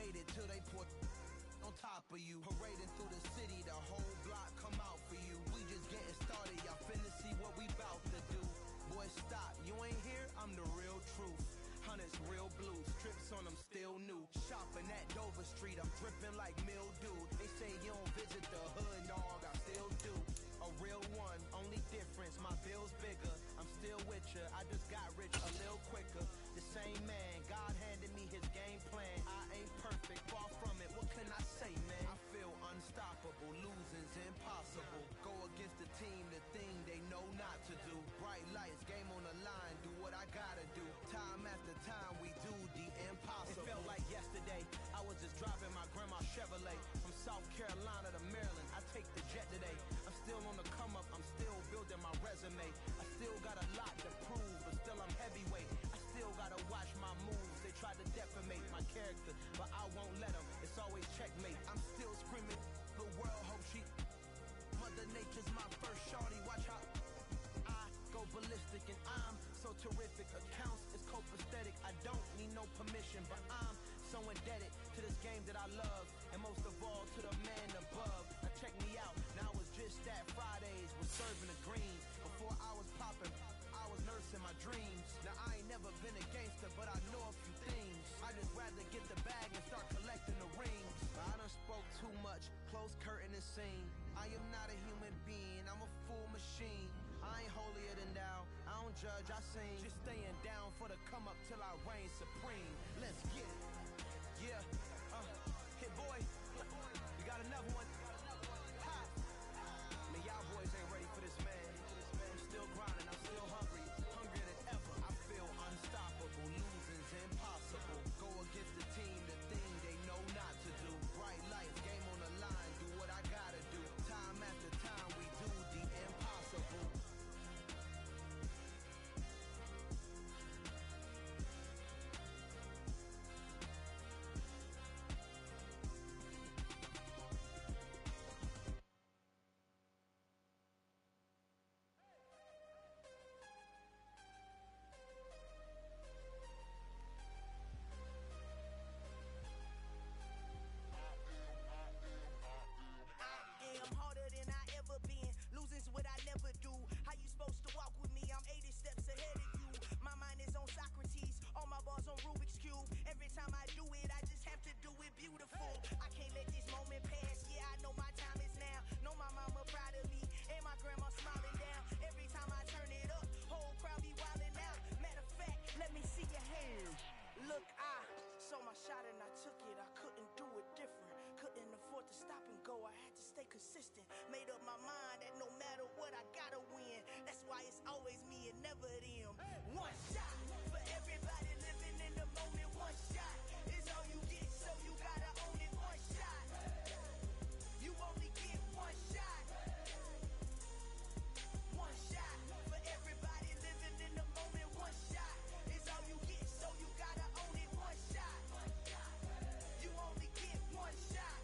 waited till they put on top of you. Parading through the city, the whole block come out for you. We just getting started, y'all finna see what we bout to do. Boy, stop, you ain't here, I'm the real truth. Hunters, real blues, strips on them still new. Shopping at Dover Street, I'm dripping like mildew. They say you don't visit the hood, dog, I still do. A real one, only difference, my bill's bigger. I'm still with ya, I just got rich a little quicker. The same man, God handed me his game plan. I ain't perfect, far from it, what can I say, man? I feel unstoppable, losing's impossible. Go against the team, the thing they know not to do. Bright lights, game on the line, do what I gotta do. Time after time, we do the impossible. It felt like yesterday, I was just driving my grandma's Chevrolet. From South Carolina to Maryland, I take the jet today. I'm still on the come up, I'm still building my resume. I still got a lot to prove, but still I'm heavyweight. I still gotta watch my moves, they try to defamate my character, but I won't let them, it's always checkmate. I'm still screaming, the world hope she, Mother Nature's my first shorty, watch how I go ballistic and I'm so terrific. Accounts is copacetic, I don't need no permission, but I'm so indebted to this game that I love, and most of all to the man above. Now check me out, now I was just at Fridays, was serving the greens. Before I was popping, I was nursing my dreams. Now I ain't never been a gangster, but I know a few things. I just rather get the bag and start collecting the rings. I done spoke too much, close curtain and scene. I am not a human being, I'm a full machine. I ain't holier than thou, I don't judge, I sing. Just staying down for the come up till I reign supreme. Let's get it. Yeah, hit boy, we got another one. Ha! Man, y'all boys ain't ready for this, man. I'm still grinding, I'm still hungry, hungrier than ever. I feel unstoppable, losing's impossible. Go against the team, the thing they know not to do. Bright lights, game on the line, do what I gotta do. Time after time, we do the impossible. What I never do. How you supposed to walk with me? I'm 80 steps ahead of you. My mind is on Socrates, all my bars on Rubik's Cube. Every time I do it, I just have to do it beautiful. I can't let this moment pass. Yeah, I know my time is now. Know my mama proud of me, and my grandma smiling down. Every time I turn it up, whole crowd be wildin' out. Matter of fact, let me see your hands. Look, I saw my shot and I took it. I couldn't do it different. Couldn't afford to stop and go. I had to stay consistent. Made up my mind that no matter what, I gotta win. That's why it's always me and never them. One shot for everybody living in the moment. One shot is all you get, so you gotta own it. One shot. You only get one shot. One shot for everybody living in the moment. One shot is all you get, so you gotta own it. One shot. You only get one shot.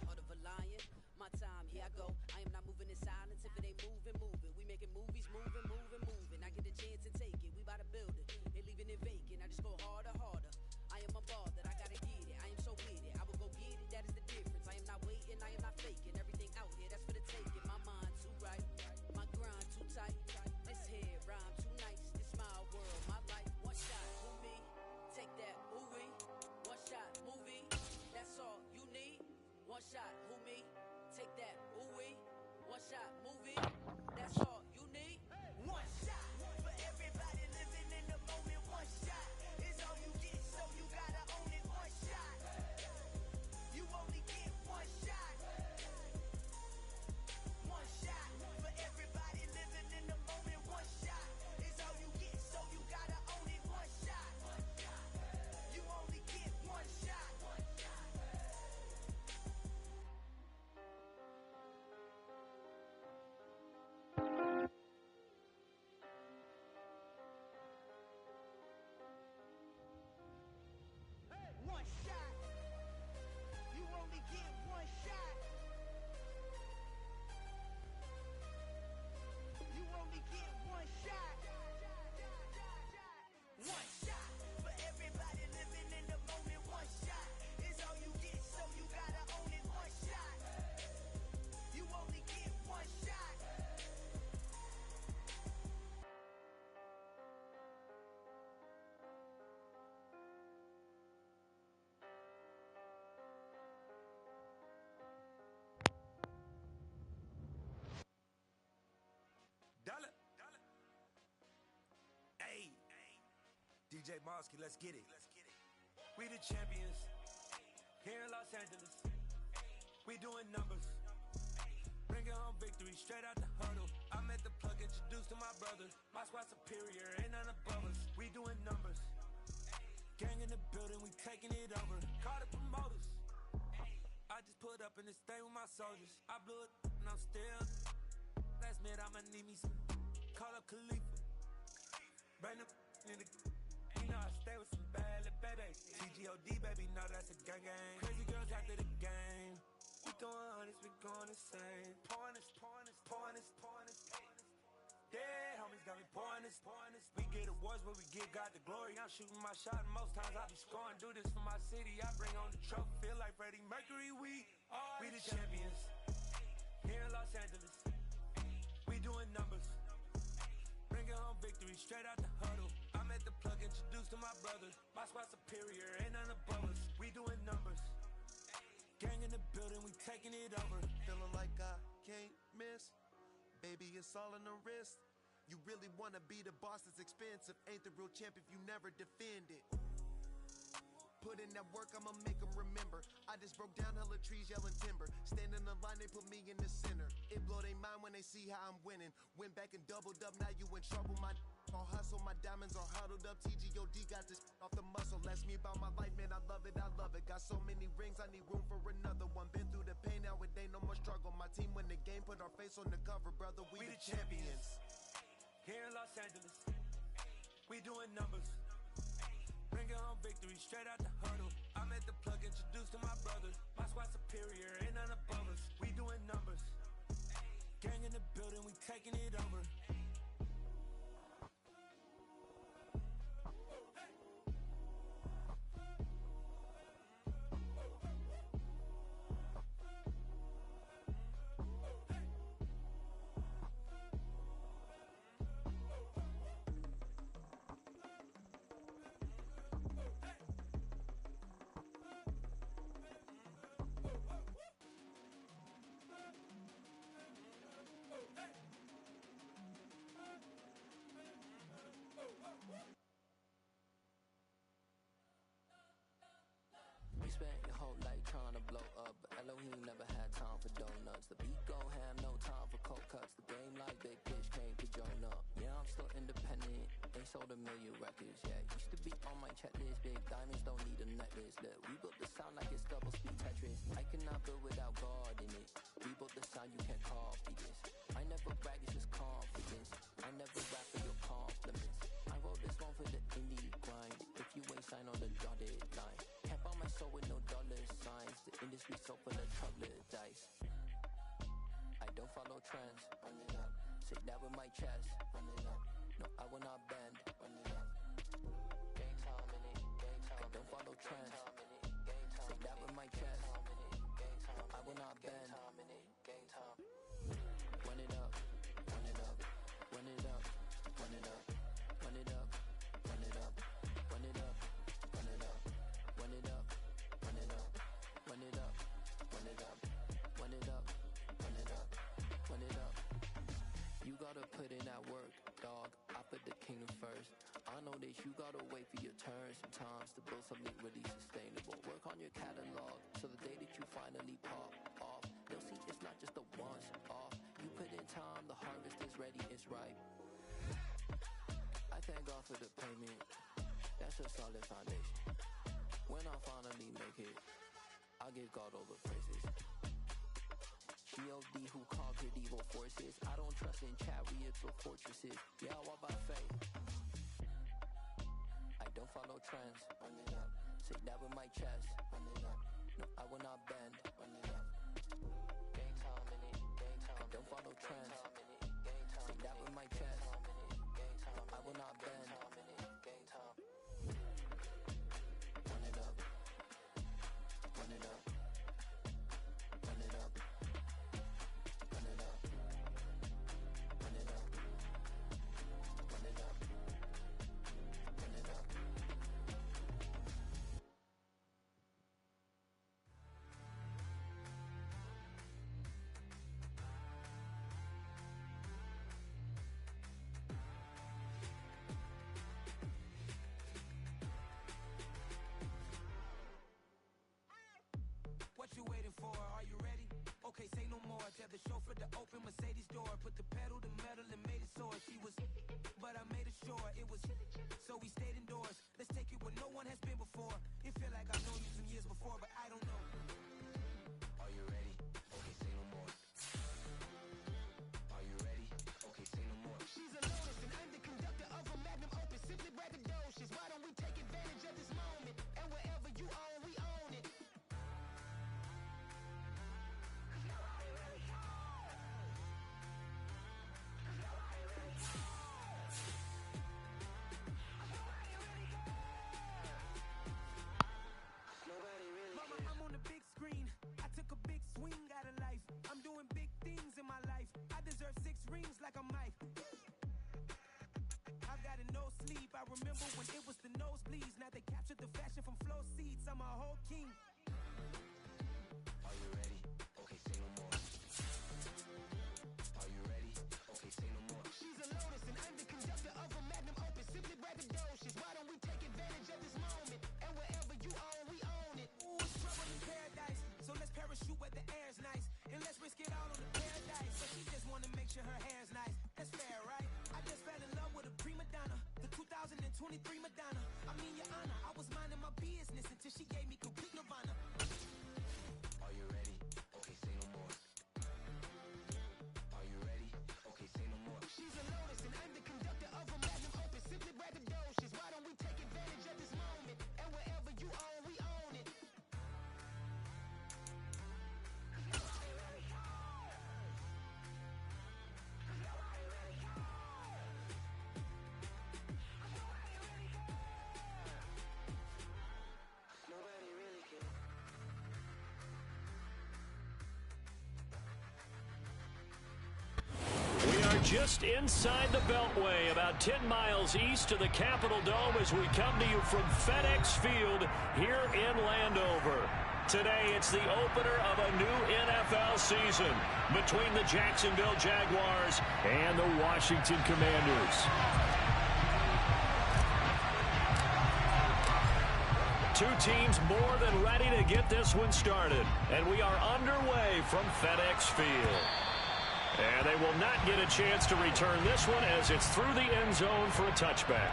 Heart of a lion, my time, here I go. I am not moving in silence. If it ain't moving, moving. We making movies, moving, moving, moving. I get a chance to take it. We bout to build it. They leaving it vacant. I just go harder, harder. I am a ball that I gotta get it. I am so with it. I will go get it. That is the difference. I am not waiting. I am not faking. Everything out here, that's for the taking. My mind too right. My grind too tight. This head rhyme too nice. This my world, my life. One shot, who me? Take that, ooh-wee. One shot, movie. That's all you need. One shot, who me? Take that, ooh-wee. One shot, movie. That's all you need. One shot for everybody living in the moment. One shot is all you get, so you gotta own it. One shot. You only get one shot. One shot for everybody living in the moment. One shot is all you get, so you gotta own it. One shot. You only get one shot. DJ Mosky, let's get it. We the champions here in Los Angeles. We doing numbers. Bringing home victory straight out the huddle. I'm at the plug, introduced to my brother. My squad superior, ain't none above us. We doing numbers. Gang in the building, we taking it over. Call the promoters. I just put up in this thing with my soldiers. I blew it and I'm still. Last minute, I'ma need me some. Call up Khalifa. Bring them in the. You know I stay with some bad little baby. TGOD, baby, know that's a gang gang. Crazy girls after the game. We throwing hundreds, we going insane. Pouring this. Dead homies got me pouring this. We get awards, but we give God the glory. I'm shooting my shot, and most times I be scoring. Do this for my city, I bring on the trophy. Feel like Freddie Mercury, we the champions. Here in Los Angeles, we doing numbers. Bringing home victory straight out the huddle. I'm at the plug, introduced to my brother. My squad superior, ain't none above us. We doing numbers. Gang in the building, we taking it over. Feeling like I can't miss. Baby, it's all in the wrist. You really wanna be the boss, it's expensive. Ain't the real champ if you never defend it. Put in that work, I'ma make them remember. I just broke down hella trees, yelling timber. Stand in the line, they put me in the center. It blow their mind when they see how I'm winning. Went back and doubled up, now you in trouble. My all hustle, my diamonds are huddled up. TGOD got this off the muscle. Ask me about my life, man, I love it. Got so many rings, I need room for another one. Been through the pain, now it ain't no more struggle. My team win the game, put our face on the cover, brother. We the champions. Here in Los Angeles, we doing numbers. Bringing home victory straight out the huddle. I'm at the plug, introduced to my brother. My squad superior, ain't none above us. We doing numbers. Gang in the building, we taking it over. Spent your whole life trying to blow up, but Elohim never had time for donuts. The beat go ham, no time for cold cuts. The game like big bitch came to join up. Yeah, I'm still independent, they sold 1 million records. Yeah, used to be on my checklist. Big diamonds don't need a necklace. Look, we built the sound like it's double speed Tetris. I cannot build without God in it. We built the sound, you can't copy this. I never brag, it's just confidence. I never rap for your compliments. I wrote this one for the indie grind. If you ain't signed on the dotted line, can't buy my soul with no dollar signs. The industry so full of troglodytes. I don't follow trends. Run it up. Say that with my chest. Run it up. No, I will not bend. Run it up. Gang time in it. Gang time. I don't follow trends. Say that with my chest. No, I will not bend. Gang time. Run it up. Run it up. Run it up. Run it up. Run it up. Run it up. Run it up. Run it up. Run it up. Run it up. Run it up. Run it up. Run it up. Run it up. Run it up. You gotta put in that work, dog. I put the kingdom first. I know that you gotta wait for your turn sometimes to build something really sustainable. Work on your catalog, so the day that you finally pop off, they'll see it's not just a once off. You put in time, the harvest is ready, it's ripe. I thank God for the payment. That's a solid foundation. When I finally make it, I'll give God all the praises. G.O.D. who conquered evil forces. I don't trust in chariots or fortresses. Yeah, I walk by faith. I don't follow trends. Run it up. Say that with my chest. Run it up. No, I will not bend. Run it up. Gang time in it. Gang time. I don't follow trends. Say that with my chest. No, I will not bend. Gang time. Run it up. Run it up. Run it up. Run it up. Run it up. Run it up. Run it up. the chauffeur to open Mercedes door. Put the pedal to metal and made it soar. She was, but I made it sure it was. So we stayed indoors. Let's take it where no one has been before. It feel like I've known you some years before, but I don't know. Are you ready? Okay, say no more. Are you ready? Okay, say no more. She's a lotus and I'm the conductor of a magnum opus. Simply braggadocious. Why don't we take advantage of this moment? And wherever you own, we own it. Like a Mike. I've got no sleep. I remember when it was the nosebleeds. Now they captured the fashion from flow seats. I'm a whole king. Are you ready? Okay, say no more. Are you ready? Okay, say no more. She's a lotus and I'm the conductor of a magnum opus. Simply braggadocious. Why don't we take advantage of this moment? And wherever you own, we own it. Ooh, it's trouble in paradise. So let's parachute where the air's nice. And let's risk it all on the paradise. So she just wanna make sure her hair's nice. That's fair, right? I just fell in love with a prima donna. The 2023 Madonna. I mean, your honor, I was minding my business until she gave me complete nirvana. Are you ready? Okay, say no more. Are you ready? Okay, say no more. She's a lotus and I'm the conductor of a magnum opus. Simply braggadocious. Why don't we take advantage of this moment? And wherever you own, we own it. Just inside the Beltway, about 10 miles east of the Capitol Dome as we come to you from FedEx Field here in Landover. Today, it's the opener of a new NFL season between the Jacksonville Jaguars and the Washington Commanders. Two teams more than ready to get this one started, and we are underway from FedEx Field. And they will not get a chance to return this one as it's through the end zone for a touchback.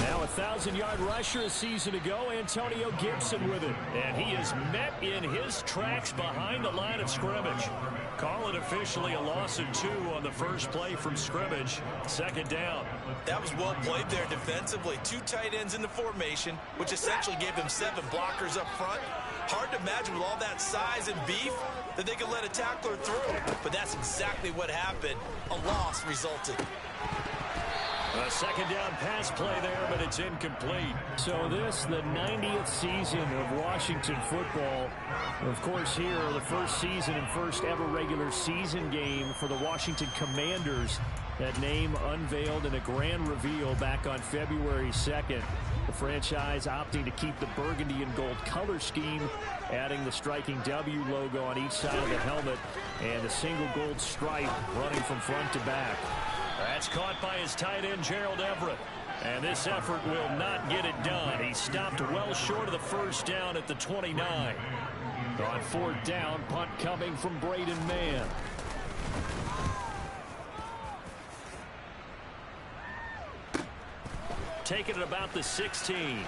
Now a 1,000-yard rusher a season ago, Antonio Gibson with it. And he is met in his tracks behind the line of scrimmage. Call it officially a loss of 2 on the first play from scrimmage. Second down. That was well played there defensively. 2 tight ends in the formation, which essentially gave them 7 blockers up front. Hard to imagine with all that size and beef that they could let a tackler through. But that's exactly what happened. A loss resulted. A second down pass play there, but it's incomplete. So this, the 90th season of Washington football. Of course, here, the first season and first ever regular season game for the Washington Commanders. That name unveiled in a grand reveal back on February 2nd. The franchise opting to keep the burgundy and gold color scheme, adding the striking W logo on each side of the helmet and a single gold stripe running from front to back. That's caught by his tight end, Gerald Everett. And this effort will not get it done. He stopped well short of the first down at the 29. On fourth down, punt coming from Braden Mann. Taking it about the 16.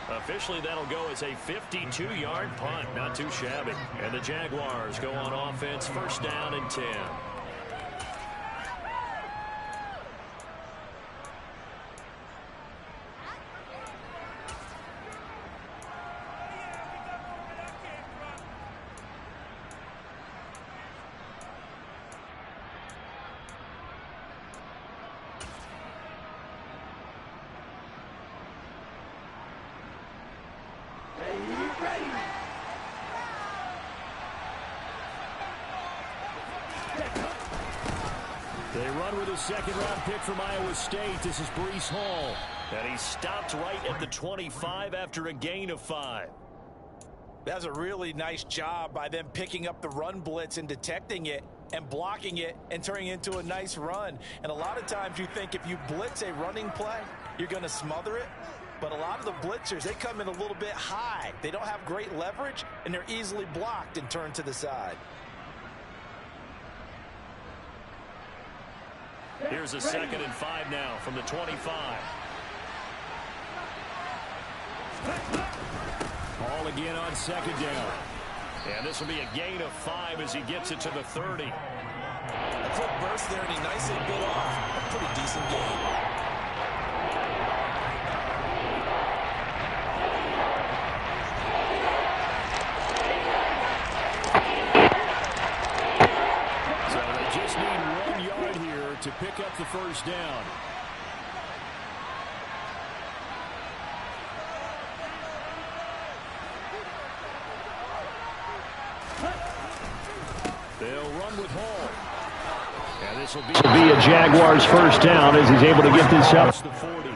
Officially, that'll go as a 52-yard punt. Not too shabby. And the Jaguars go on offense, first down and 10. They run with a second-round pick from Iowa State. This is Breece Hall. And he stopped right at the 25 after a gain of 5. That's a really nice job by them picking up the run blitz and detecting it and blocking it and turning it into a nice run. And a lot of times you think if you blitz a running play, you're going to smother it. But a lot of the blitzers, they come in a little bit high. They don't have great leverage, and they're easily blocked and turned to the side. Here's a 2nd and 5 now from the 25. Ball again on 2nd down. And this will be a gain of 5 as he gets it to the 30. A quick burst there, and he nicely bit off a pretty decent gain. To pick up the first down. They'll run with Hall. And this will be a Jaguars first down as he's able to get this up. The 40.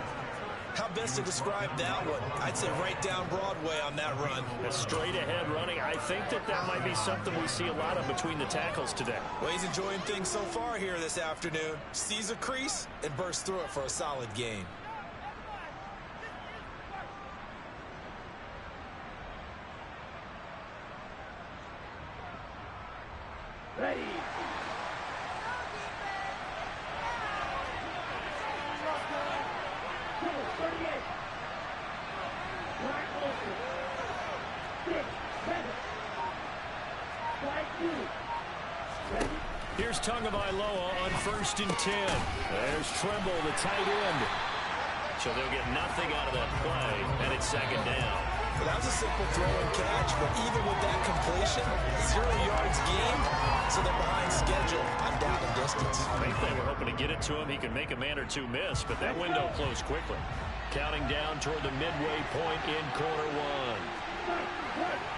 How best to describe that one? I'd say right down Broadway on that run. A straight ahead running. I think that might be something we see a lot of between the tackles today. Well, he's enjoying things so far here this afternoon. Sees a crease and bursts through it for a solid gain. Ready. Here's Tagovailoa on 1st and 10. There's Trimble, the tight end. So they'll get nothing out of that play, and it's 2nd down. Well, that was a simple throw and catch, but even with that completion, 0 yards gained, so they're behind schedule on down and distance. I think they were hoping to get it to him. He could make a man or two miss, but that window closed quickly. Counting down toward the midway point in quarter 1.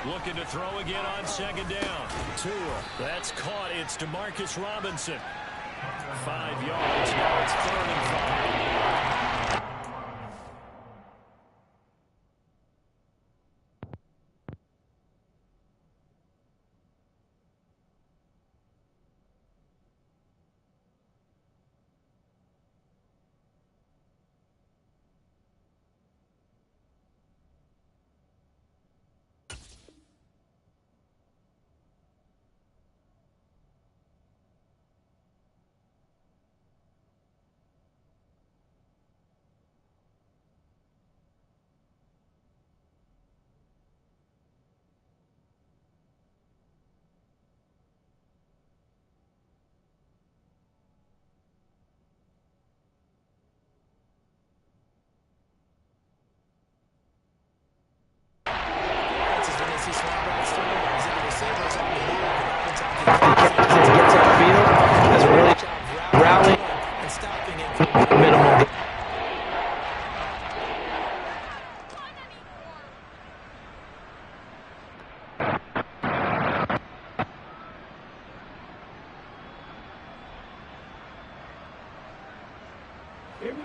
Looking to throw again on 2nd down. Tua. That's caught. It's Demarcus Robinson. 5 yards. Now it's 3rd and 5.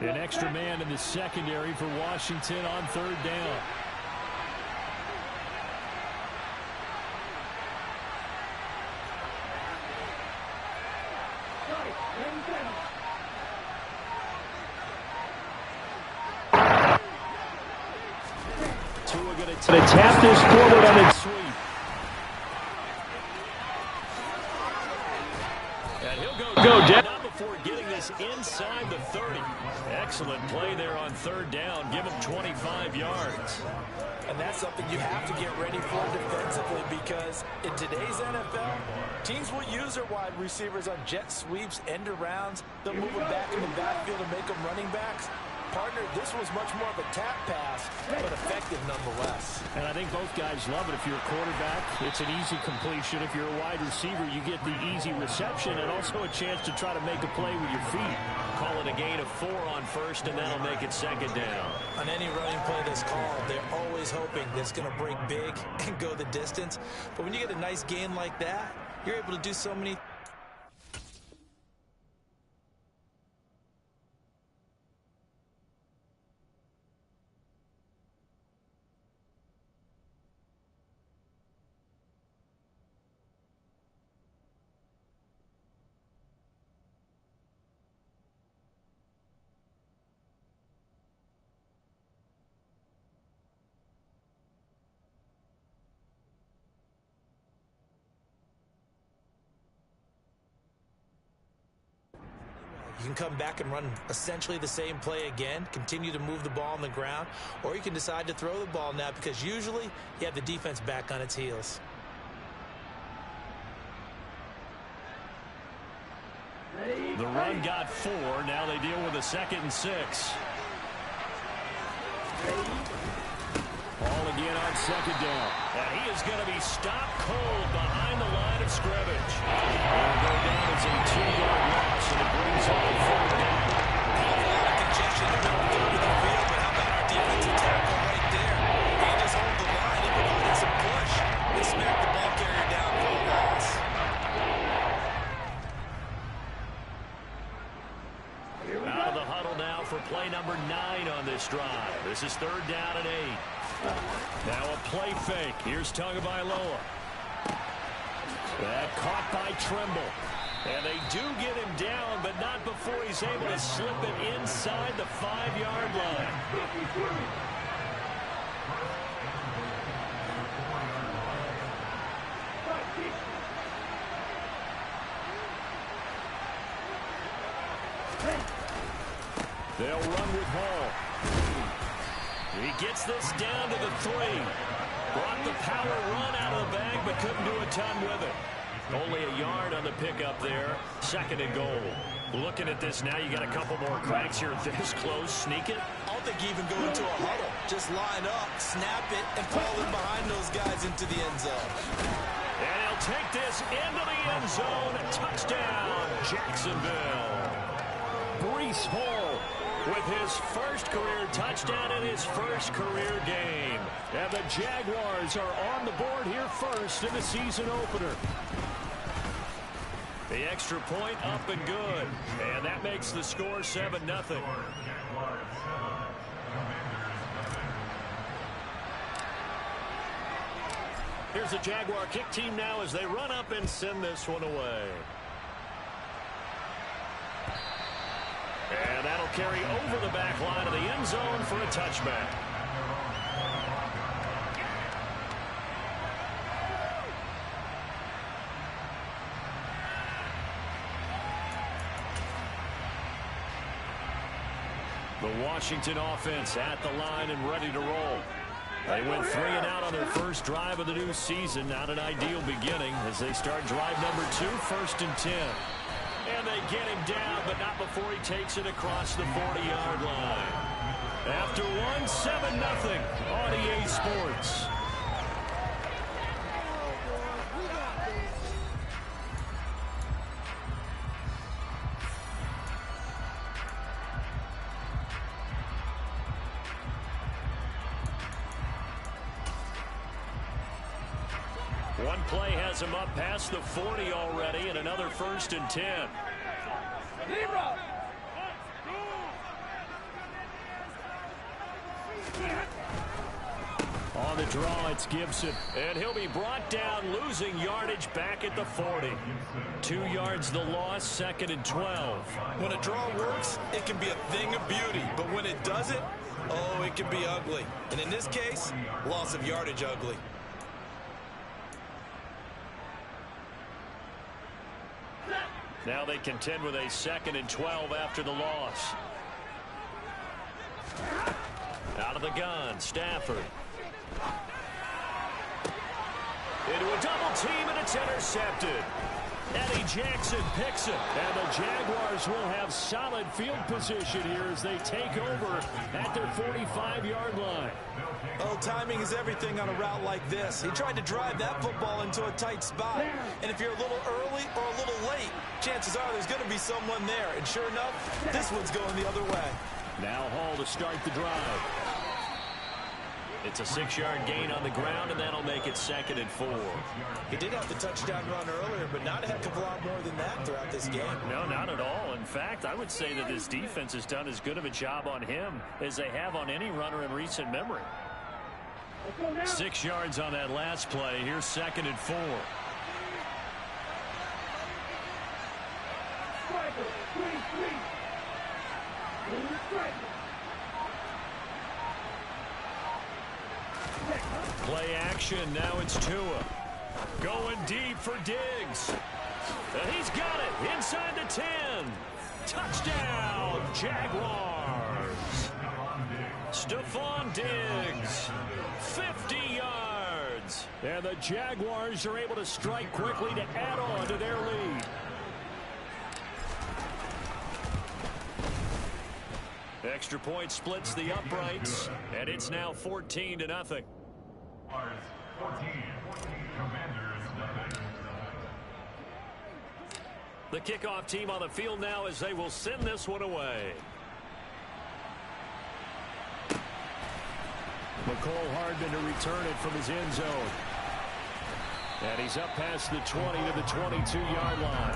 An extra man in the secondary for Washington on 3rd down. Tua going to tap this forward on its sweep. And he'll go down. Not before getting this inside the 30. Excellent play there on 3rd down. Give him 25 yards. And that's something you have to get ready for defensively, because in today's NFL, teams will use their wide receivers on jet sweeps, end arounds. They'll move them back in the backfield and make them running backs. Partner, this was much more of a tap pass, but effective nonetheless. And I think both guys love it. If you're a quarterback, it's an easy completion. If you're a wide receiver, you get the easy reception and also a chance to try to make a play with your feet. Call it a gain of 4 on 1st, and that'll make it 2nd down. On any running play that's called, they're always hoping that it's going to break big and go the distance. But when you get a nice gain like that, you're able to do so many You can come back and run essentially the same play again, continue to move the ball on the ground, or you can decide to throw the ball now because usually you have the defense back on its heels. The run got 4. Now they deal with a 2nd and 6. Ball again on 2nd down. And he is going to be stopped cold behind the line of scrimmage. It'll go down as a 2-yard loss, and it brings on 4th down. Awful lot of congestion in the middle of the field, but how about our defensive tackle right there? He just hold the line. He provided some push and smacked the ball carrier down for a loss. Out of the huddle now for play number 9 on this drive. This is 3rd down and 8. Now a play fake. Here's Tagovailoa. That caught by Trimble. And they do get him down, but not before he's able to slip it inside the 5-yard line. They'll run with Hall. He gets this down to the 3. Brought the power run out of the bag, but couldn't do a ton with it. Only a yard on the pickup there. 2nd and goal. Looking at this now, you got a couple more cracks here this close. Sneak it. I don't think you even go into a huddle. Just line up, snap it, and fall in behind those guys into the end zone. And he'll take this into the end zone. Touchdown, Jacksonville. Breece Hall with his first career touchdown in his first career game. And the Jaguars are on the board here first in the season opener. The extra point up and good. And that makes the score 7-0. Here's the Jaguar kick team now as they run up and send this one away. And that'll carry over the back line of the end zone for a touchback. The Washington offense at the line and ready to roll. They went 3 and out on their first drive of the new season. Not an ideal beginning as they start drive number 2, 1st and 10. And they get him down, but not before he takes it across the 40-yard line. After 1, 7-0 on EA Sports. One play has him up past the 40 already, and another 1st and 10. On the draw, it's Gibson, and he'll be brought down, losing yardage back at the 40. 2 yards the loss, 2nd and 12. When a draw works, it can be a thing of beauty, but when it doesn't, oh, it can be ugly. And in this case, loss of yardage ugly. Now they contend with a 2nd and 12 after the loss. Out of the gun, Stafford. Into a double team, and it's intercepted. Eddie Jackson picks it, and the Jaguars will have solid field position here as they take over at their 45-yard line. Oh, timing is everything on a route like this. He tried to drive that football into a tight spot. And if you're a little early or a little late, chances are there's going to be someone there. And sure enough, this one's going the other way. Now Hall to start the drive. It's a 6-yard gain on the ground, and that'll make it 2nd and 4. He did have the touchdown run earlier, but not a heck of a lot more than that throughout this game. No, not at all. In fact, I would say that this defense has done as good of a job on him as they have on any runner in recent memory. 6 yards on that last play. Here's 2nd and 4. Play action. Now it's Tua. Going deep for Diggs. And he's got it inside the 10. Touchdown, Jaguars. Stephon Diggs, 50 yards. And the Jaguars are able to strike quickly to add on to their lead. Extra point splits the uprights, and it's now 14-0. Manders, nothing. The kickoff team on the field now as they will send this one away. McCole Hardman to return it from his end zone. And he's up past the 20 to the 22-yard line.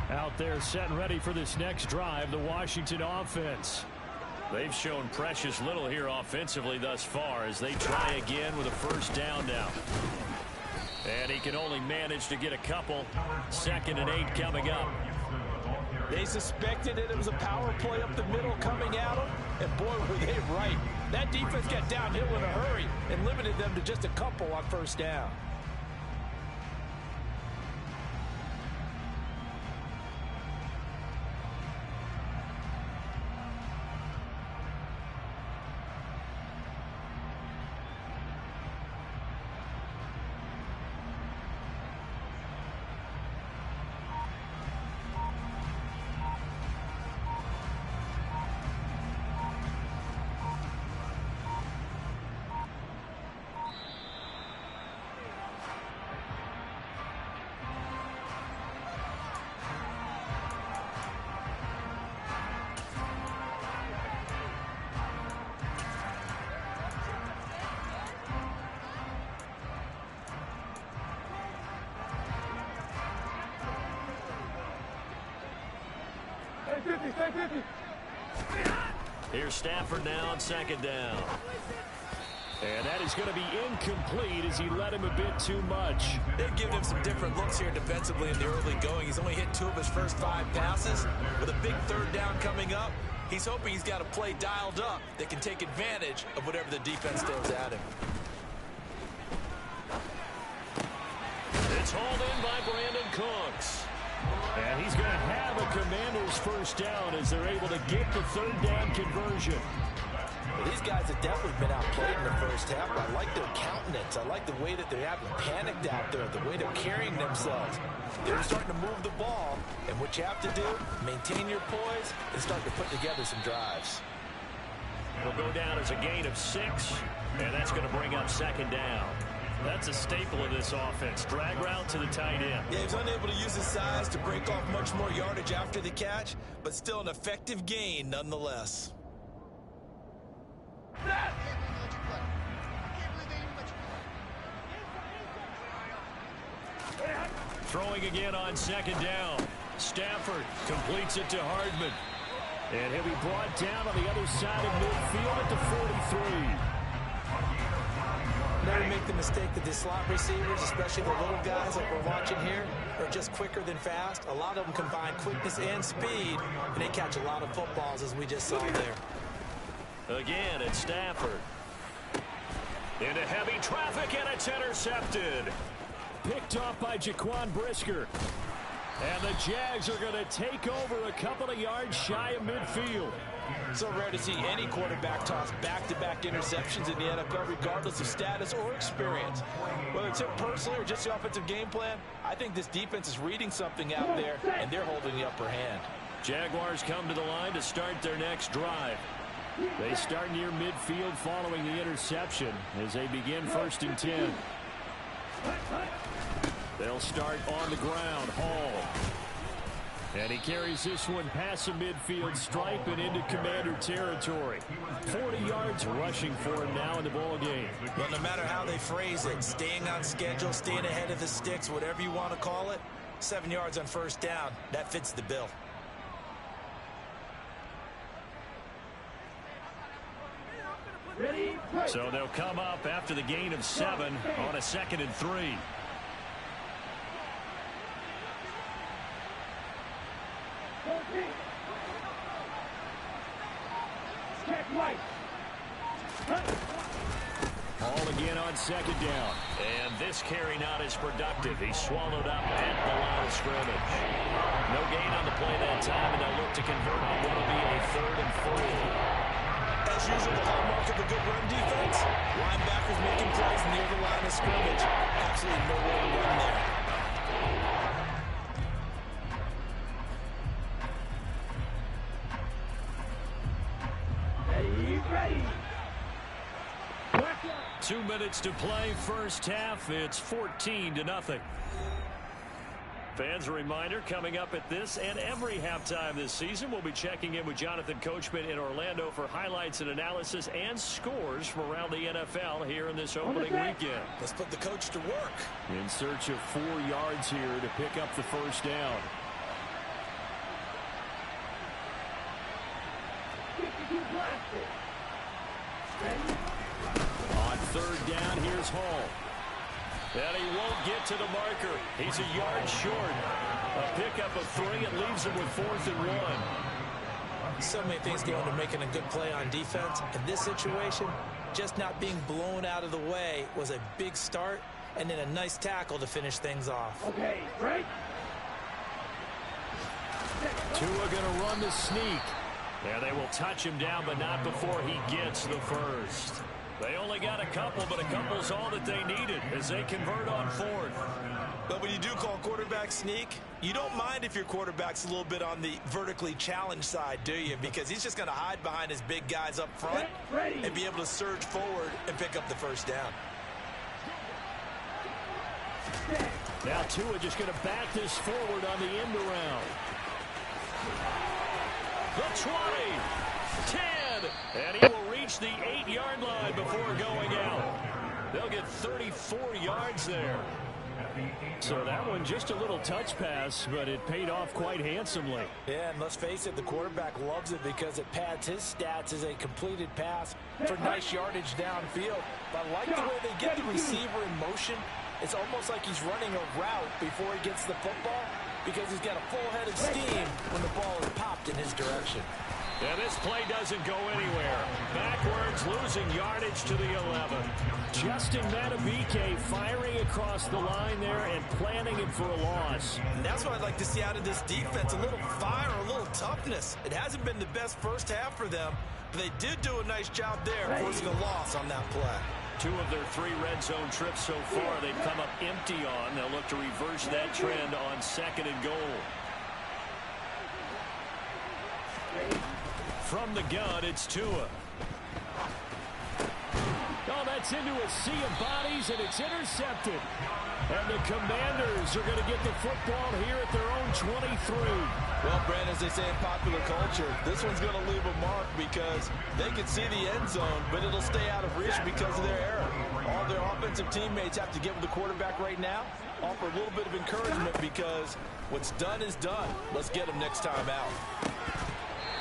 Out there set and ready for this next drive, the Washington offense. They've shown precious little here offensively thus far as they try again with a first down now. And he can only manage to get a couple. 2nd and 8 coming up. They suspected that it was a power play up the middle coming at them, and boy, were they right. That defense got downhill in a hurry and limited them to just a couple on first down. Here's Stafford now on 2nd down. And that is going to be incomplete as he led him a bit too much. They've given him some different looks here defensively in the early going. He's only hit 2 of his first 5 passes. With a big 3rd down coming up, he's hoping he's got a play dialed up that can take advantage of whatever the defense throws at him. It's hauled in by Brandon Cooks. And he's going to have a Commanders first down as they're able to get the 3rd down conversion. Well, these guys have definitely been outplayed in the first half. I like their countenance. I like the way that they're having panicked out there, the way they're carrying themselves. They're starting to move the ball, and what you have to do, maintain your poise and start to put together some drives. It'll go down as a gain of 6, and that's going to bring up 2nd down. That's a staple of this offense. Drag route to the tight end. Yeah, he's unable to use his size to break off much more yardage after the catch, but still an effective gain nonetheless. Throwing again on 2nd down. Stafford completes it to Hardman. And he'll be brought down on the other side of midfield at the 43. Never make the mistake that the slot receivers, especially the little guys like we're watching here, are just quicker than fast. A lot of them combine quickness and speed, and they catch a lot of footballs, as we just saw there. Again, it's Stafford. Into heavy traffic, and it's intercepted. Picked off by Jaquan Brisker. And the Jags are going to take over a couple of yards shy of midfield. So rare to see any quarterback toss back-to-back interceptions in the NFL, regardless of status or experience. Whether it's him personally or just the offensive game plan, I think this defense is reading something out there, and they're holding the upper hand. Jaguars come to the line to start their next drive. They start near midfield following the interception as they begin 1st and 10. They'll start on the ground. Hall. And he carries this one past the midfield stripe and into Commander territory. 40 yards rushing for him now in the ball game. Well, no matter how they phrase it, staying on schedule, staying ahead of the sticks, whatever you want to call it, 7 yards on first down, that fits the bill. So they'll come up after the gain of 7 on a 2nd and 3. Ball again on second down. And this carry not as productive. He's swallowed up at the line of scrimmage. No gain on the play that time, and they'll look to convert on what will be a 3rd and 4. As usual, the hallmark of a good run defense, linebackers making plays near the line of scrimmage. Absolutely nowhere to run there. Ready. 2 minutes to play, first half. It's 14-0. Fans, a reminder, coming up at this and every halftime this season, we'll be checking in with Jonathan Coachman in Orlando for highlights and analysis and scores from around the NFL here in this opening weekend. Let's put the coach to work. In search of 4 yards here to pick up the first down. On 3rd down, here's Hall. And he won't get to the marker. He's a yard short. A pickup of 3. It leaves him with 4th and 1. So many things go into making a good play on defense. In this situation, just not being blown out of the way was a big start, and then a nice tackle to finish things off. Okay, break. Tua going to run the sneak. And they will touch him down, but not before he gets the first. They only got a couple, but a couple's all that they needed as they convert on 4th. But when you do call quarterback sneak, you don't mind if your quarterback's a little bit on the vertically challenged side, do you? Because he's just going to hide behind his big guys up front and be able to surge forward and pick up the first down. Now Tua just going to back this forward on the end around. The 20, 10, and he will reach the 8-yard line before going out. They'll get 34 yards there. So that one just a little touch pass, but it paid off quite handsomely. Yeah, and let's face it, the quarterback loves it because it pads his stats as a completed pass for nice yardage downfield. But I like the way they get the receiver in motion. It's almost like he's running a route before he gets the football, because he's got a full head of steam when the ball is popped in his direction. And this play doesn't go anywhere. Backwards, losing yardage to the 11. Justin Madubuike firing across the line there and planning it for a loss. And that's what I'd like to see out of this defense, a little fire, a little toughness. It hasn't been the best first half for them, but they did do a nice job there, forcing a loss on that play. 2 of their 3 red zone trips so far they've come up empty on. They'll look to reverse that trend on 2nd and goal. From the gun, it's Tua. Oh, that's into a sea of bodies, and it's intercepted. And the Commanders are going to get the football here at their own 23. Well, Brent, as they say in popular culture, this one's going to leave a mark because they can see the end zone, but it'll stay out of reach because of their error. All their offensive teammates have to get with the quarterback right now, offer a little bit of encouragement because what's done is done. Let's get them next time out.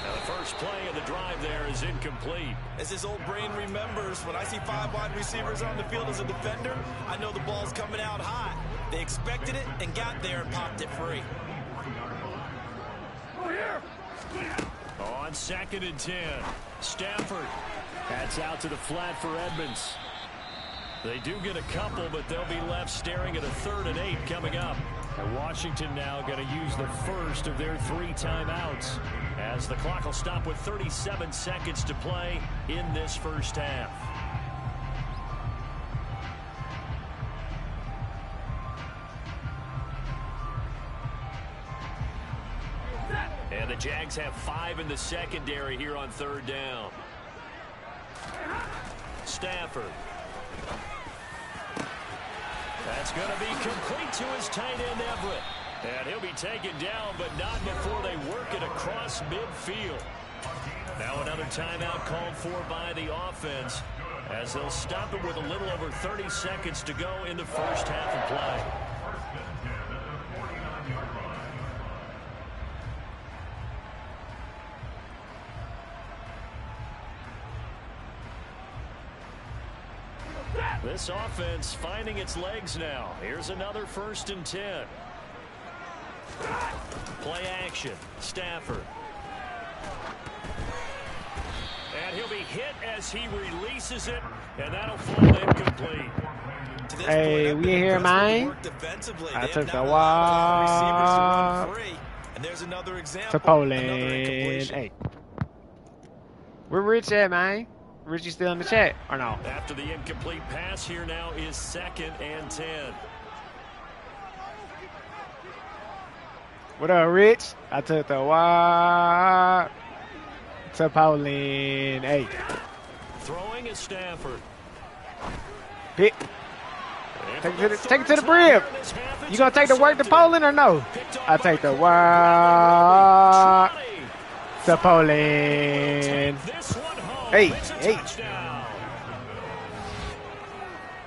Now the first play of the drive there is incomplete. As his old brain remembers, when I see 5 wide receivers on the field as a defender, I know the ball's coming out hot. They expected it and got there and popped it free. On 2nd and 10, Stafford. That's out to the flat for Edmonds. They do get a couple, but they'll be left staring at a 3rd and 8 coming up. And Washington now going to use the first of their 3 timeouts, as the clock will stop with 37 seconds to play in this first half. And the Jags have 5 in the secondary here on 3rd down. Stafford. That's going to be complete to his tight end, Everett. And he'll be taken down, but not before they work it across midfield. Now another timeout called for by the offense, as they'll stop it with a little over 30 seconds to go in the first half of play. This offense finding its legs now. Here's another 1st and 10. Play action. Stafford. And And he'll be hit as he releases it, and that'll fall incomplete. Hey, we in here, man. I took the wall. And there's another example. To Poland. Hey. Where Rich at, man? Richie still in the chat, or no? After the incomplete pass, here now is 2nd and 10. What up, Rich? I took the wall. To Poland. Hey. Throwing is Stafford. Pick. Take it to the brim. You gonna take the work to Poland or no? I take the work to Poland. Hey.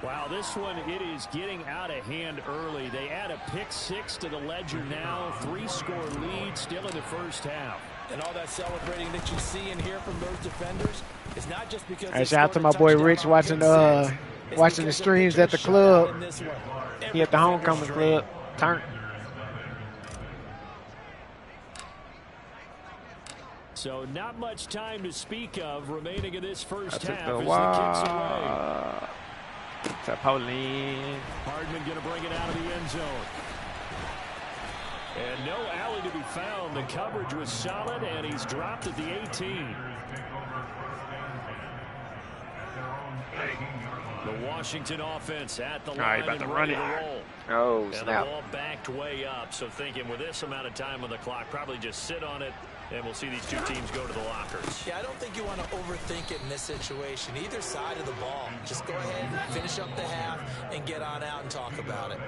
Wow, this one, it is getting out of hand early. They add a pick 6 to the ledger now. 3-score lead still in the first half. And all that celebrating that you see and hear from those defenders is not just because. Hey, shout out to my boy Rich watching the streams at the club. He at the homecoming club. Turn. So not much time to speak of remaining in this first half as the the kick's away. To Poland. Hardman going to bring it out of the end zone. And no alley to be found. The coverage was solid, and he's dropped at the 18. The Washington offense at the line about to and run ready it. to roll. Oh, and snap. the ball backed way up, so thinking with this amount of time on the clock, probably just sit on it, and we'll see these two teams go to the lockers. Yeah, I don't think you want to overthink it in this situation. Either side of the ball. Just go ahead, finish up the half, and get on out and talk about it.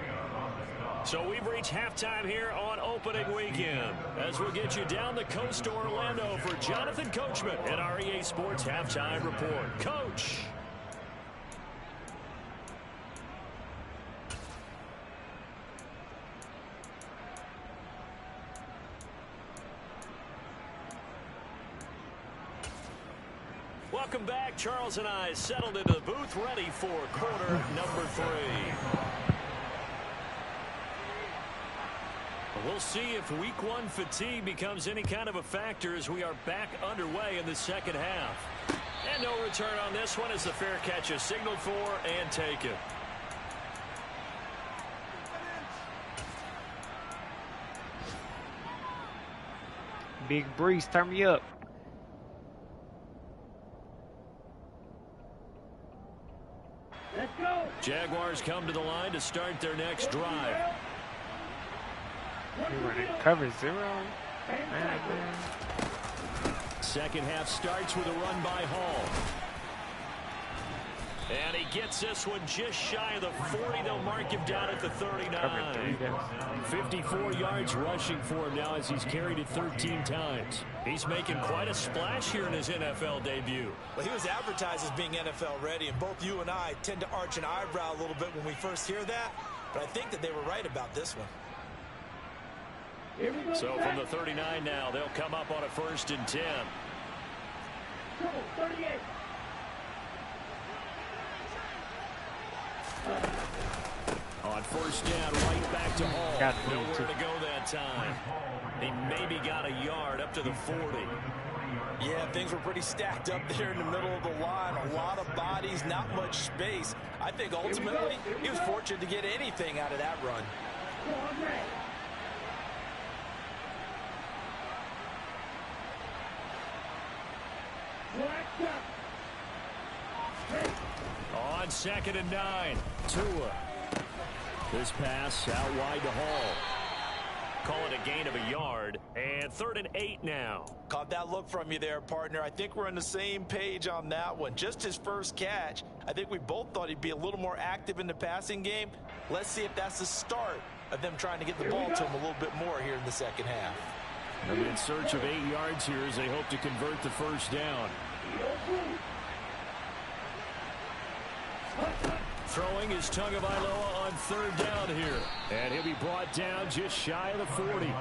So we've reached halftime here on opening weekend. As we'll get you down the coast to Orlando for Jonathan Coachman at our EA Sports Halftime Report. Coach. Welcome back. Charles and I settled into the booth, ready for quarter number 3. We'll see if week 1 fatigue becomes any kind of a factor as we are back underway in the second half. And no return on this one as the fair catch is signaled for and taken. Big Breeze, turn me up. Let's go. Jaguars come to the line to start their next drive. You're running cover 0. Second half starts with a run by Hall. And he gets this one just shy of the 40. They'll mark him down at the 39. 54 yards rushing for him now as he's carried it 13 times. He's making quite a splash here in his NFL debut. Well, he was advertised as being NFL ready, and both you and I tend to arch an eyebrow a little bit when we first hear that. But I think that they were right about this one. So from the 39 now, they'll come up on a 1st and 10. 38. On 1st down, right back to Hall. Nowhere to go that time. He maybe got a yard up to the 40. Yeah, things were pretty stacked up there in the middle of the line. A lot of bodies, not much space. I think ultimately he was fortunate to get anything out of that run. On 2nd and 9, Tua. This pass out wide to Hall. Call it a gain of a yard. And 3rd and 8 now. Caught that look from you there, partner. I think we're on the same page on that one. Just his first catch. I think we both thought he'd be a little more active in the passing game. Let's see if that's the start of them trying to get the ball to him a little bit more here in the second half. They'll be in search of 8 yards here as they hope to convert the 1st down. Throwing is Tagovailoa on 3rd down here. And he'll be brought down just shy of the 40.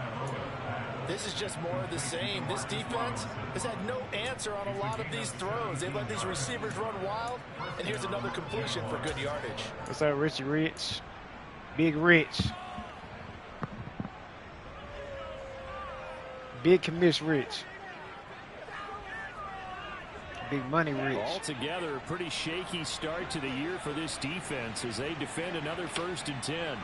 This is just more of the same. This defense has had no answer on a lot of these throws. They've let these receivers run wild. And here's another completion for good yardage. What's up, Richie Rich? Big Rich. Big Commish Rich. Big money rich. Altogether, a pretty shaky start to the year for this defense as they defend another 1st and 10.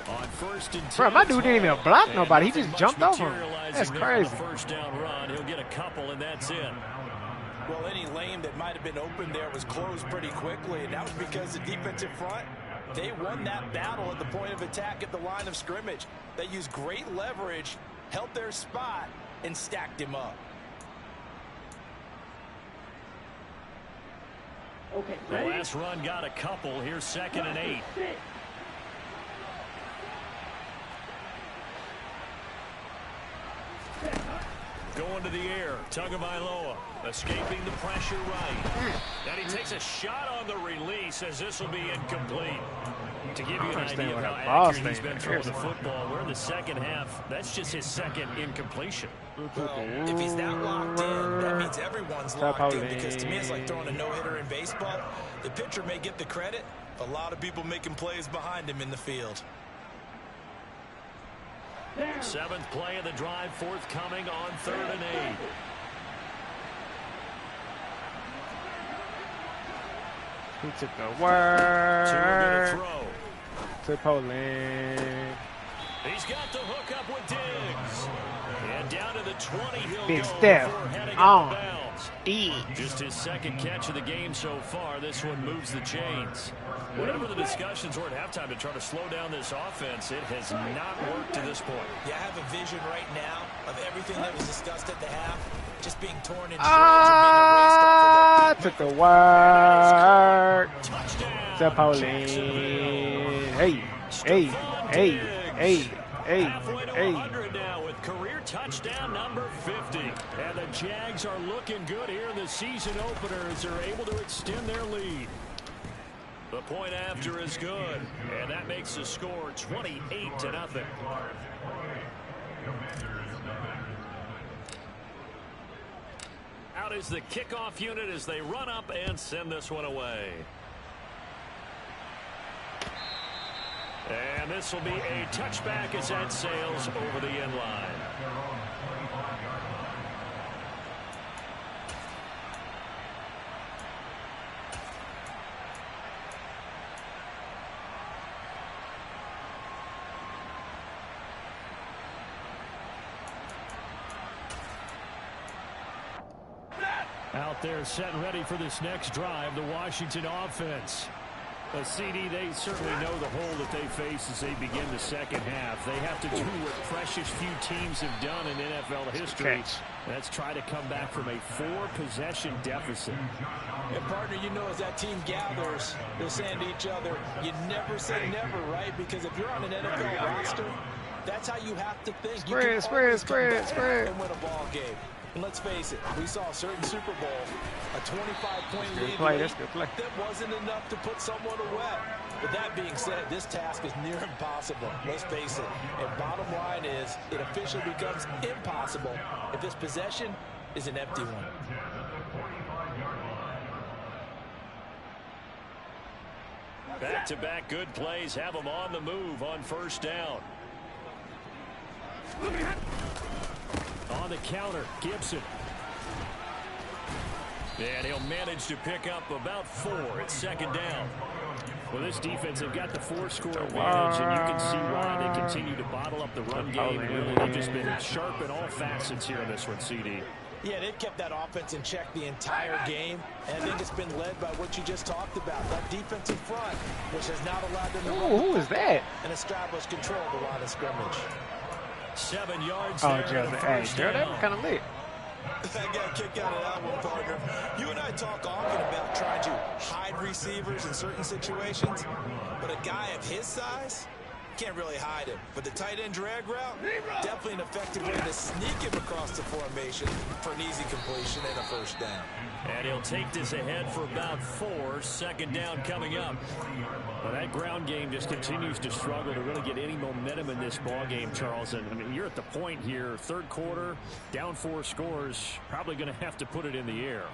On 1st and 10. Bro, my dude didn't even block nobody. He just jumped over him. That's crazy. First down run. He'll get a couple, and that's it. Well, any lane that might have been open there was closed pretty quickly, and that was because the defensive front, they won that battle at the point of attack at the line of scrimmage. They used great leverage, held their spot, and stacked him up. Okay, the last run got a couple. Here's 2nd and 8. Going to the air. Tagovailoa escaping the pressure right. And he takes a shot on the release as this will be incomplete. To give you an idea of how accurate he's been throwing the football, we're in the second half. That's just his 2nd incompletion. Well, if he's that locked in, that means everyone's locked in, because to me it's like throwing a no-hitter in baseball. The pitcher may get the credit, a lot of people making plays behind him in the field. 7th play of the drive, forthcoming on 3rd and 8. He took the word to Poland. He's got the hook up with Diggs. And down to the 20 he'll Big go step before heading on out of bounds. Just his 2nd catch of the game so far. This one moves the chains. Whatever the discussions were at halftime to try to slow down this offense, it has not worked to this point. Yeah, I have a vision right now of everything that was discussed at the half just being torn into took the word to Poland. Hey, hey, hey, hey, hey, hey. Now with career touchdown number 50. And the Jags are looking good here in the season opener as they're able to extend their lead. The point after is good, and that makes the score 28-0. Out is the kickoff unit as they run up and send this one away. And this will be a touchback as that sails over the end line. Out there set and ready for this next drive, the Washington offense. A CD, they certainly know the hole that they face as they begin the second half. They have to do what precious few teams have done in NFL history. That's try to come back from a 4-possession deficit. And partner, you know, as that team gathers, they're saying to each other, you never say never, right? Because if you're on an NFL roster, that's how you have to think. You can always come back and win a ball game. And let's face it, we saw a certain Super Bowl, a 25-point lead that wasn't enough to put someone away. But that being said, this task is near impossible. Let's face it. And bottom line is, it officially becomes impossible if this possession is an empty one. Back-to-back good plays have them on the move on first down. On the counter, Gibson. And he'll manage to pick up about 4 at second down. Well, this defense, they've got the 4-score advantage, and you can see why they continue to bottle up the run game. Really, they've just been sharp in all facets here in this one, CD. Yeah, they've kept that offense in check the entire game, and I think it's been led by what you just talked about, that defensive front, which has not allowed them to who is that? And establish control of the line of scrimmage. 7 yards there. Hey, Joe, that was kind of lit. I got a kick out of that one, partner. You and I talk often about trying to hide receivers in certain situations, but a guy of his size can't really hide him. But the tight end drag route, definitely an effective way to sneak him across the formation for an easy completion and a first down. And he'll take this ahead for about 4. Second down coming up. Well, that ground game just continues to struggle to really get any momentum in this ball game, Charles. And I mean, you're at the point here, third quarter, down 4 scores, probably going to have to put it in the air.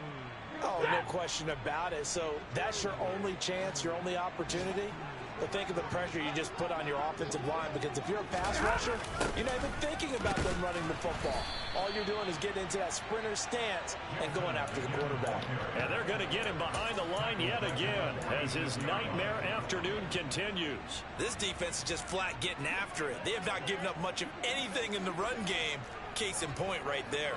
Oh, no question about it. So that's your only chance, your only opportunity. but think of the pressure you just put on your offensive line, because if you're a pass rusher, you're not even thinking about them running the football. All you're doing is getting into that sprinter stance and going after the quarterback. And they're going to get him behind the line yet again as his nightmare afternoon continues. This defense is just flat getting after it. They have not given up much of anything in the run game. Case in point right there.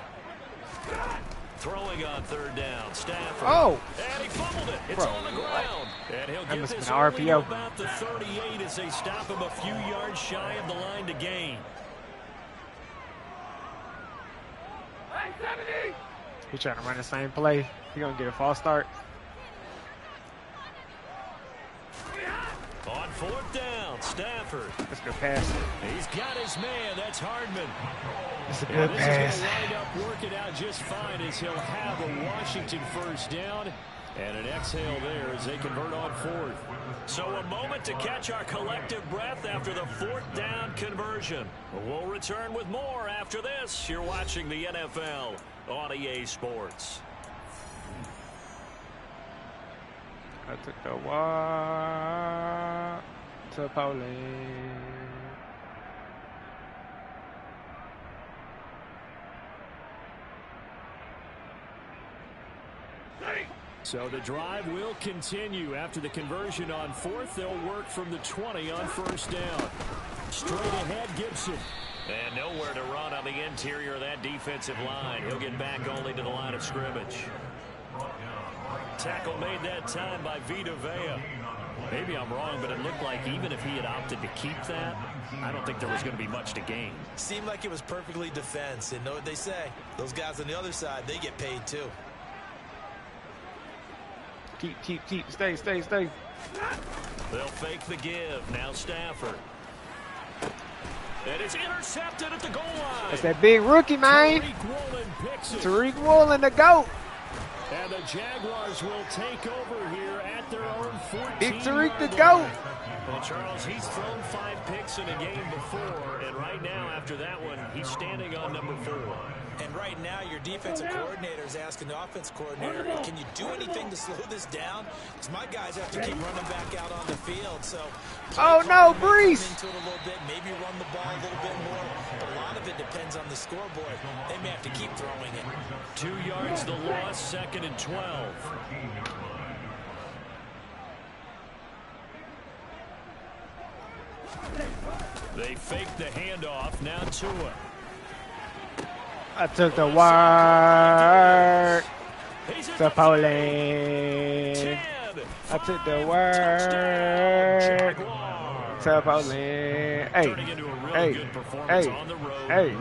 Throwing on third down, Stafford. Oh! And he fumbled it. It's on the ground. And he'll get this only to RPO about the 38 as they stop him a few yards shy of the line to gain. He's trying to run the same play. He's going to get a false start. On fourth down, Stafford. That's a good pass. He's got his man. That's Hardman. That's a good pass. This is going to wind up working out just fine as he'll have a Washington first down. And an exhale there as they convert on fourth. So a moment to catch our collective breath after the fourth down conversion. We'll return with more after this. You're watching the NFL on EA Sports. I took the walk to Poland. So the drive will continue. After the conversion on fourth, they'll work from the 20 on first down. Straight ahead, Gibson. And nowhere to run on the interior of that defensive line. He'll get back only to the line of scrimmage. Tackle made that time by Vita Vea. Maybe I'm wrong, but it looked like even if he had opted to keep that, I don't think there was going to be much to gain. Seemed like it was perfectly defense. And know what they say? Those guys on the other side, they get paid too. Keep. Stay. They'll fake the give. Now Stafford. And it's intercepted at the goal line. That's that big rookie, man. Tariq Woolen picks it. Tariq Woolen, the GOAT. And the Jaguars will take over here at their own 14. Big Tariq, the GOAT. Well, Charles, he's thrown 5 picks in a game before, and right now, after that one, he's standing on number 4. And right now, your defensive coordinator is asking the offense coordinator, can you do anything to slow this down? Because my guys have to keep running back out on the field. So, oh no, Brees! Into it a little bit, maybe run the ball a little bit more. But a lot of it depends on the scoreboard. They may have to keep throwing it. 2 yards the loss, 2nd and 12. They fake the handoff. Now Tua. I took the word to Poland. I took the word to Poland. Turning into a really good performance on the road.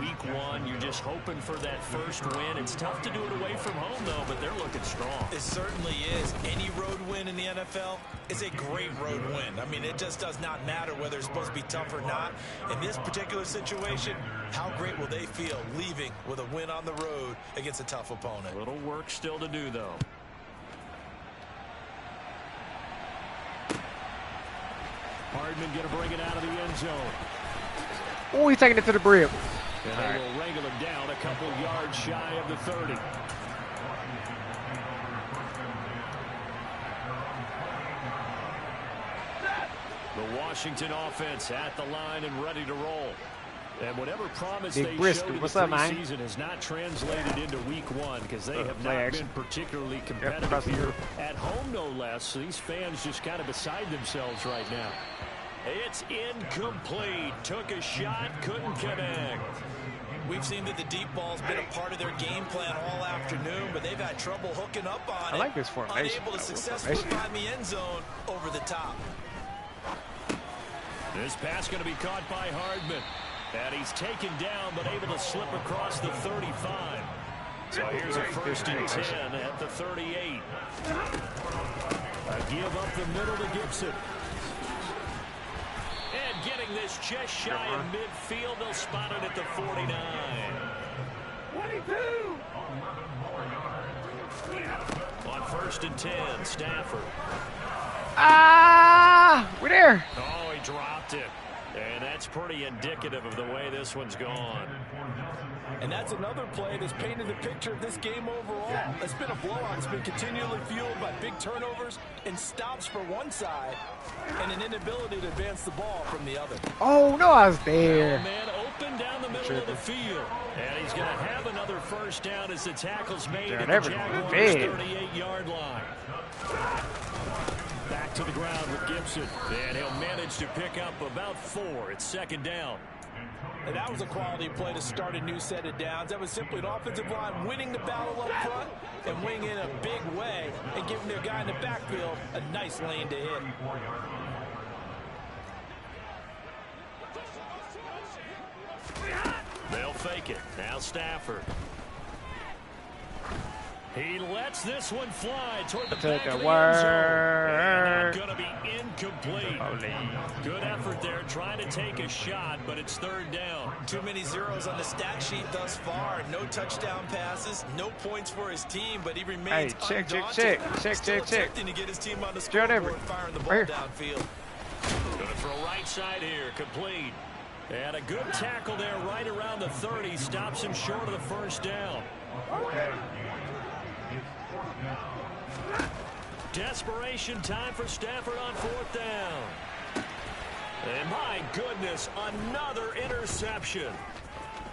Week 1, you're just hoping for that first win. It's tough to do it away from home, though, but they're looking strong. It certainly is. Any road win in the NFL is a great road win. I mean, it just does not matter whether it's supposed to be tough or not. In this particular situation, how great will they feel leaving with a win on the road against a tough opponent? Little work still to do, though. Hardman going to bring it out of the end zone. Oh, he's taking it to the brim. And they will wrangle him down a couple yards shy of the 30. The Washington offense at the line and ready to roll. And whatever promise they showed in the preseason has not translated into week 1 because they have not been particularly competitive here at home, no less. So these fans just kind of beside themselves right now. It's incomplete. Took a shot, couldn't connect. We've seen that the deep ball's been a part of their game plan all afternoon, but they've had trouble hooking up on it. I like this formation. Unable to successfully find the end zone over the top. This pass going to be caught by Hardman. And he's taken down, but able to slip across the 35. So here's a 1st and 10 at the 38. A give up the middle to Gibson. And getting this just shy of midfield, they'll spot it at the 49. 22. On 1st and 10, Stafford. We're there. Oh, he dropped it. And that's pretty indicative of the way this one's gone. And that's another play that's painted the picture of this game overall. It's been a blowout. It's been continually fueled by big turnovers and stops for one side and an inability to advance the ball from the other. Oh, no, I was there. Man open down the middle of the field. And he's going to have another first down as the tackle's made at the Jaguars' 38-yard line. Back to the ground with Gibson. And he'll manage to pick up about 4. It's second down. And that was a quality play to start a new set of downs. That was simply an offensive line winning the battle up front and winning in a big way and giving their guy in the backfield a nice lane to hit. They'll fake it. Now Stafford. He lets this one fly toward the back of the end zone. Going to be incomplete. Good effort there, trying to take a shot, but it's third down. Too many zeros on the stat sheet thus far. No touchdown passes, no points for his team, but he remains check. attempting to get his team on the scoreboard, firing the ball downfield. Going to throw right side here, complete. And a good tackle there right around the 30. Stops him short of the first down. Desperation time for Stafford on fourth down. And my goodness, another interception.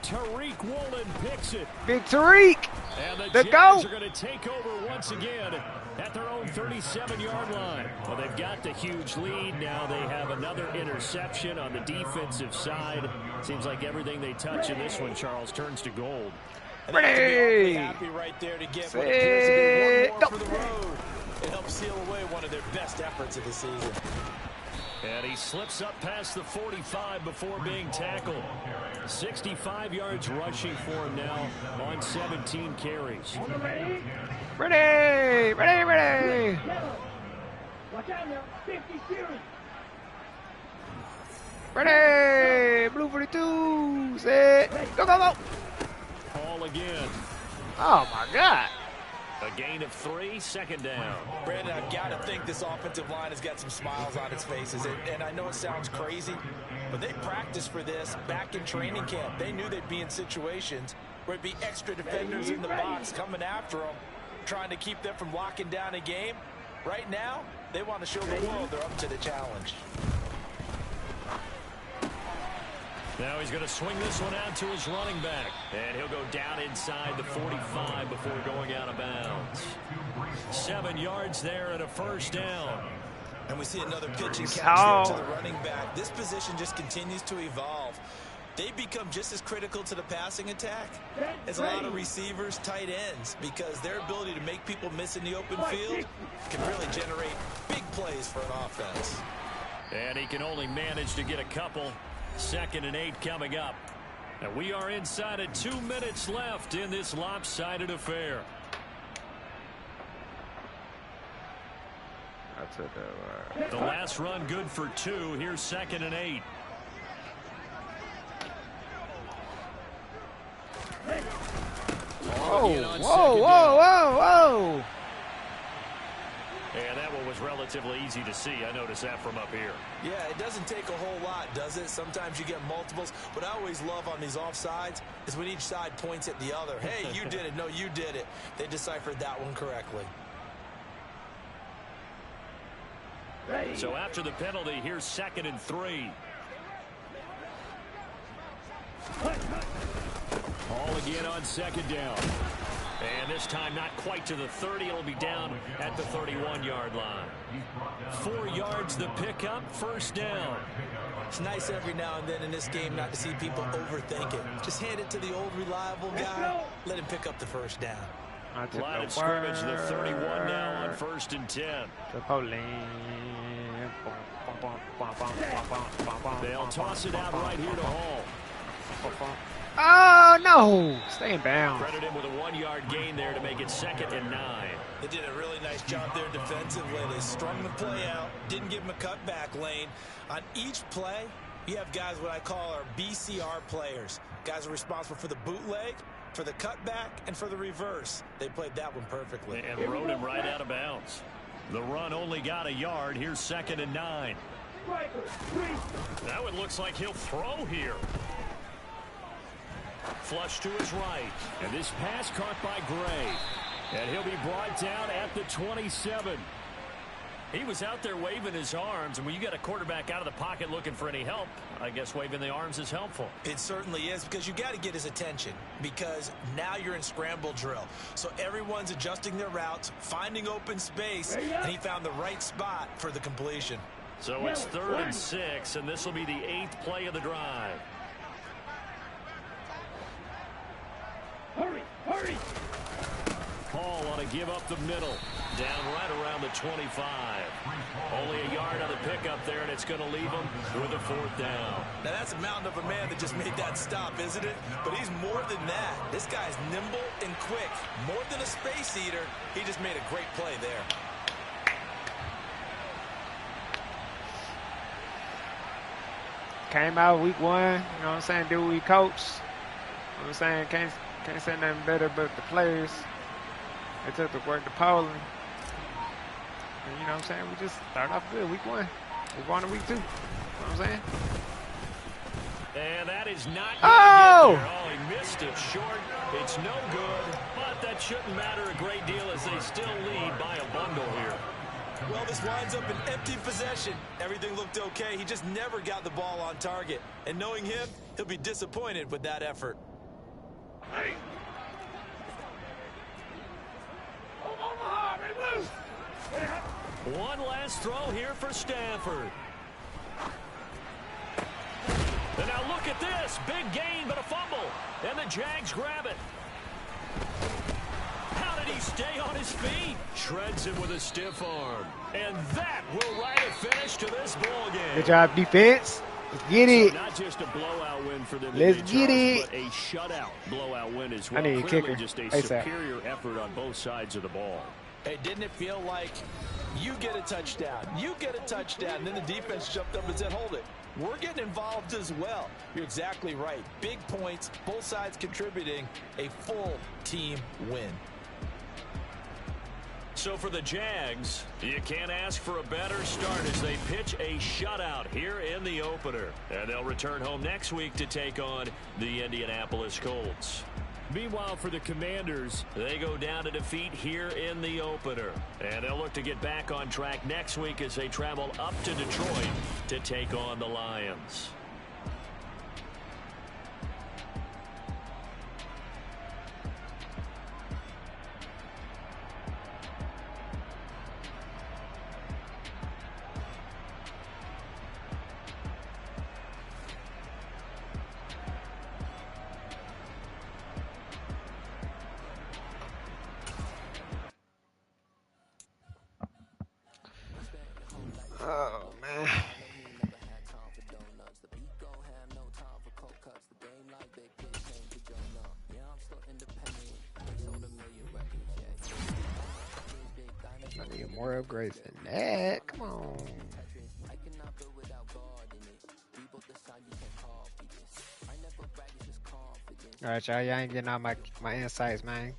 Tariq Woolen picks it. Big Tariq. And the Jags are going to take over once again at their own 37-yard line. Well, they've got the huge lead. Now they have another interception on the defensive side. Seems like everything they touch in this one, Charles, turns to gold. Ready. Happy right there to get what appears to be one more for the road. It helps seal away one of their best efforts of the season. And he slips up past the 45 before being tackled. 65 yards rushing for him now on 17 carries. Ready. Watch out now. 50 series. Ready. Blue 42. Set. Go. Ball again. Oh, my God. A gain of 3, second down. Brandon, I've got to think this offensive line has got some smiles on its faces. And I know it sounds crazy, but they practiced for this back in training camp. They knew they'd be in situations where it'd be extra defenders in the box coming after them, trying to keep them from locking down a game. Right now, they want to show the world they're up to the challenge. Now he's going to swing this one out to his running back. And he'll go down inside the 45 before going out of bounds. 7 yards there and a first down. And we see another pitch and catch there to the running back. This position just continues to evolve. They become just as critical to the passing attack as a lot of receivers, tight ends, because their ability to make people miss in the open field can really generate big plays for an offense. And he can only manage to get a couple. 2nd and 8 coming up. And we are inside of 2 minutes left in this lopsided affair. The last run good for 2. Here's 2nd and 8. Whoa. And that one was relatively easy to see. I noticed that from up here. Yeah, it doesn't take a whole lot, does it? Sometimes you get multiples. What I always love on these offsides is when each side points at the other. Hey, you did it. No, you did it. They deciphered that one correctly. So after the penalty, here's 2nd and 3. All again on 2nd down. And this time not quite to the 30. It'll be down at the 31-yard line. 4 yards the pickup, first down. It's nice every now and then in this game not to see people overthink it. Just hand it to the old reliable guy. Let him pick up the first down. Line of scrimmage, the 31 now on 1st and 10. They'll toss it out right here to Hall. Oh, no. Staying down. Credit him with a 1-yard gain there to make it 2nd and 9. They did a really nice job there defensively. They strung the play out, didn't give him a cutback lane. On each play, you have guys what I call our BCR players. Guys are responsible for the bootleg, for the cutback, and for the reverse. They played that one perfectly. And rode him right out of bounds. The run only got a yard. Here's 2nd and 9. That one looks like he'll throw here. Flush to his right. And this pass caught by Gray. And he'll be brought down at the 27. He was out there waving his arms, and when you get a quarterback out of the pocket looking for any help, I guess waving the arms is helpful. It certainly is, because you got to get his attention, because now you're in scramble drill. So everyone's adjusting their routes, finding open space, and he found the right spot for the completion. So it's 3rd and 6, and this will be the 8th play of the drive. Hurry, hurry. Paul on to give up the middle. Down right around the 25. Only a yard on the pickup there, and it's going to leave him with a 4th down. Now that's a mountain of a man that just made that stop, isn't it? But he's more than that. This guy's nimble and quick. More than a space eater, he just made a great play there. Came out week 1, you know what I'm saying, do we coach. You know what I'm saying, can't say nothing better but the players. They took the work to Poland. And you know what I'm saying, we just started off good week 1. We're going to week 2. You know what I'm saying? And that is not Oh! Oh, he missed it short. It's no good, but that shouldn't matter a great deal as they still lead by a bundle here. Well, this winds up an empty possession. Everything looked okay. He just never got the ball on target. And knowing him, he'll be disappointed with that effort. Hey. Omaha, they lose. One last throw here for Stafford. And now look at this. Big gain, but a fumble. And the Jags grab it. How did he stay on his feet? Shreds him with a stiff arm. And that will write a finish to this ball game. Good job, defense. Let's get it. So not just a blowout win for them. Let's get it. But a shutout blowout win as well. I need a Clearly kicker. just a ASAP. superior effort on both sides of the ball. Hey, didn't it feel like you get a touchdown, and then the defense jumped up and said, hold it. We're getting involved as well. You're exactly right. Big points, both sides contributing, a full team win. So for the Jags, you can't ask for a better start as they pitch a shutout here in the opener. And they'll return home next week to take on the Indianapolis Colts. Meanwhile, for the Commanders, they go down to defeat here in the opener. And they'll look to get back on track next week as they travel up to Detroit to take on the Lions. Oh, man. I need more upgrades than that. Come on. All right, y'all. Y'all ain't getting all my insights, man.